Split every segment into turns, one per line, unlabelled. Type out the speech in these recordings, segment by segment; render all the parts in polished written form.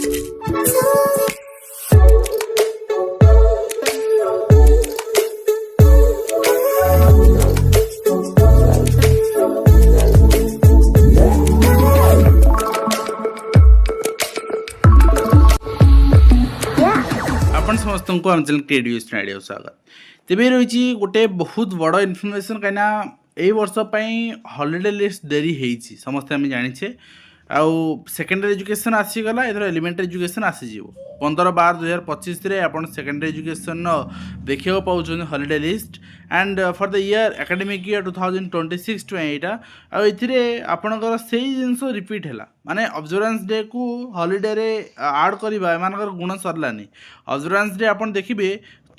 आपण समस्त को आम चैनल क्रिएटिव आइडिया स्वागत तेरे रही गोटे बहुत बड़ इनफर्मेशन कहीं वर्ष हॉलिडे लिस्ट देरी होती समस्ते आम जाचे आउ सेकेंडरी एजुकेशन आसीगला एथर एलिमेंटरी एजुकेशन आसीज 15/12/2025 आप सेकेंडरी एजुकेशन देखा पाँच holiday list and for the year academic year 2026-28 आउ आपणकर से जिनस रिपीट है माने ऑब्जर्वेंस डे को हॉलिडे रे ऐड करवा एमानकर गुण सरलानी ऑब्जर्वेंस डे आपन देखिबे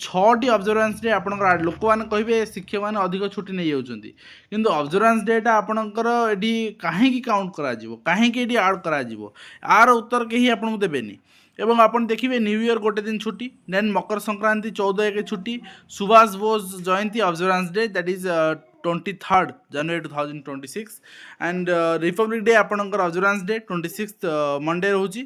6टी ऑब्जर्वेंस डे आपनकर लोक मैंने कहे शिक्षक मैंने अधिक छुट्टी नहीं जाउछंती किंतु ऑब्जर्वेंस डेटा आपनकर एटी काहेकि काउंट करा जिवो काहेकि एटी ऐड करा जिवो आर उत्तर केही आपनको देबेनी एवं आपन देखिए न्यू ईयर गोटे दिन छुट्टी देन मकर संक्रांति 14 के छुट्टी Subhash Bose Jayanti observance day that is 23rd January 2026 and republic day आपनकर ऑब्जर्वेंस डे 26th मंडे रोची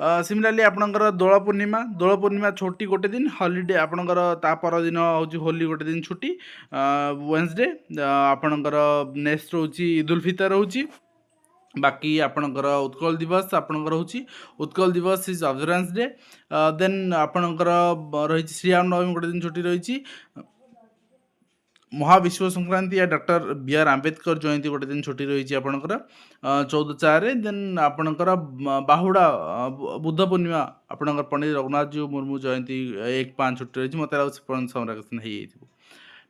सिमिलरली आपनकर दोल पूर्णिमा छोटी गोटे दिन हॉलिडे आपनकर ता पर दिन होची होली गोटे दिन छुट्टी वेडनेसडे आपनकर नेक्स्ट रोची ईद उल फितर रोची बाकी आपनकर उत्कल दिवस आपनकर होची उत्कल दिवस इज ऑब्जर्वेंस डे देन आपनकर रही श्रीराम नवमी गोटे दिन छुट्टी रही महाविश्व संक्रांति या डॉक्टर बी आर आंबेडकर जयंती गोटे दिन छुट्टी रही आपनकर 14/4 देन आपनकर बाहुड़ा बुद्ध पूर्णिमा आपनकर पंडित रघुनाथ जी मुर्मू जयंती 1/5 छुट्टी रही मत समर वैकेशन हो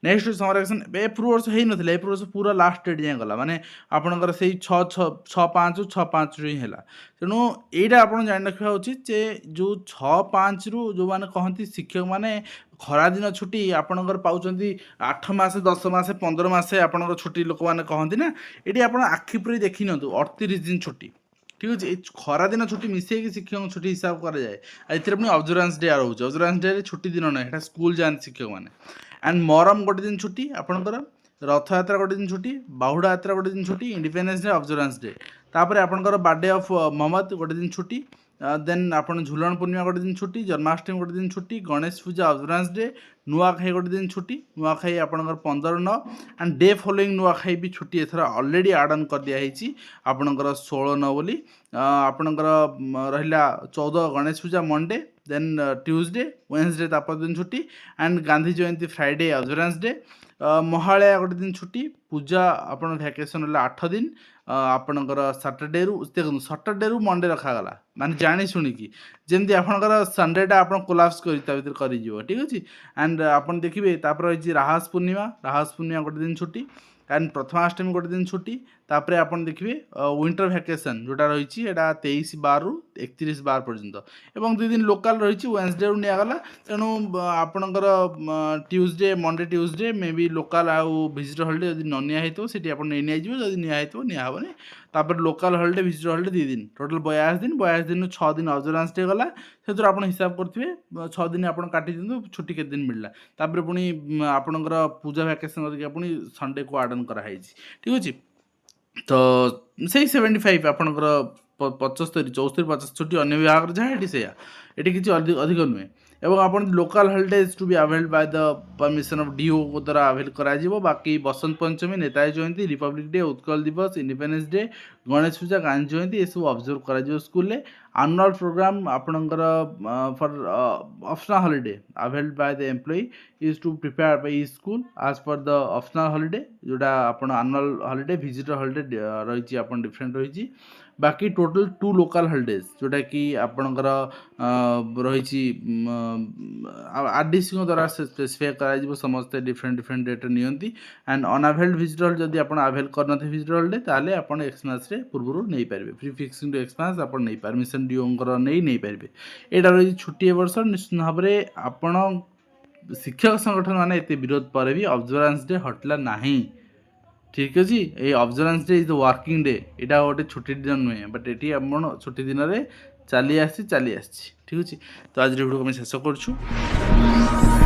नेक्स्ट समर वैकेशन ए पूर्व वर्ष हो ना ए पूर्व वर्ष पूरा लास्ट डेट जाए गला माने आपनकर से 6/5 ही है तेणु यहीटा आप जान रखा उचित जे जो 6/5 रु जो मैंने कहती शिक्षक मैंने खरा दिन छुट्टी आपणकर पाँच 8 मास 10 मास 15 मास आपणकर छुट्टी लोक मैंने कहती ना ये आप आखिपुरी देखी नि 38 दिन छुट्टी ठीक अच्छे खरा दिन छुट्टी मिसेक शिक्षक छुट्टी हिसाब कराए पुणी ऑब्जर्वेंस डे रोचे ऑब्जर्वेंस डे छुट्टी दिन ना स्कूल जाते शिक्षक मैंने एंड मोहरम गोटे दिन छुट्टी आपणकर रथयात्रा गोटे दिन छुट्टी बाहुड़ा यात्रा गोटे दिन छुट्टी इंडिपेंडेंस डे ऑब्जर्वेंस डे तापर आपणकर बर्थडे ऑफ मोहम्मद गोटे दिन छुट्टी देन आपन झुलन पूर्णिमा गोटे दिन छुट्टी जन्माष्टमी गोटे दिन छुट्टी गणेश पूजा ऑब्जर्वेंस डे नुआखाई गोटे दिन छुट्टी नुआखाई आपणकर 15/9 एंड डे फॉलोइंग नुआखाई भी छुट्टी एथर ऑलरेडी एड ऑन कर दिया है आपणकर 16/9 बोली आपणकर रहिला 14 गणेश पूजा मंडे देन ट्यूसडे वेडनेसडे तापर दिन छुट्टी and Gandhi Jayanti Friday observance day Mahalaya गोटे दिन छुट्टी पूजा आपन वैकेशन 8 दिन आपणकर सैटरडे देखो सैटरडे रु मंडे रखागला माने जानी शुणिकी जमती आपणकर संडेटा आप कोलाप्स कर ठीक अच्छे एंड आपन देखिए तापर रही राहास पूर्णिमा गोटे दिन छुट्टी एंड प्रथमाष्टमी गोटे दिन छुट्टी तापर आपन देखिए विंटर वैकेशन जोटा रही 23/12 रु 31/12 पर्यंत एवं 2 दिन लोकल रही वेडनेसडे रु निगला तेणु आपणकर Tuesday Monday Tuesday may be local आउ विजिटर हॉलिडे जब न निया सीटी आप नहीं जब निहबनी तापर लोकल हॉलिडे विजिटर हॉलिडे 2 दिन टोटल 42 दिन 6 दिन ऑब्जर्वेंस डे गला से आप हिसाब करेंगे 6 दिन आप काटी दिखाँ छुट्टी के दिन मिलला तापर पुणी आपणकर पूजा वैकेशन करके संडे को आड ऑन कराई ठीक अच्छे तो से 75 आपणकर 75 64 50 छुट्टी अन्य विभाग जहाँ ये ये किसी अधिक नुहे एवं आपन local holidays to be availed by the permission of DO को द्वारा अवेल करा जिवो बाकी Basant Panchami Netaji Jayanti Republic Day Utkal Divas Independence Day Ganesh Puja Gandhi Jayanti ये सब ऑब्जर्व करा जिवो स्कूल ले एनुअल प्रोग्राम आपनकर for optional holiday availed by the employee is to prepare by school as per the optional holiday जोटा आपन एनुअल हॉलिडे विजिटर हॉलिडे रही आपन डिफरेंट रही बाकी टोटल 2 लोकल हॉलिडेज जोटा कि आपनकर रही आरडीसी द्वारा स्पेसिफाई करा समस्त डिफरेंट डेट नियंती एंड अनअवेल्ड विजिटर हॉलिडे जदि आपन अवेल करनथे विजिटर हॉलिडे ताले आपन एक्समास रे पूर्व नहीं पारे फ्री फिक्सिंग टू एक्समास आपन नहीं परमिशन डीओंकर नहीं पारे एटा रही छुट्टी वर्ष निश्चित भाव में आपन शिक्षक संगठन माने एते विरोध पर भी ऑब्जर्वेंस डे हटला नहीं ठीक अच्छे ये observance day is the working day यहाँ गोटे छुट्टी दिन नुहे बट ये आप छुट्टी दिन में चली आसी ठीक अच्छे तो आज वीडियो को शेष करूँ।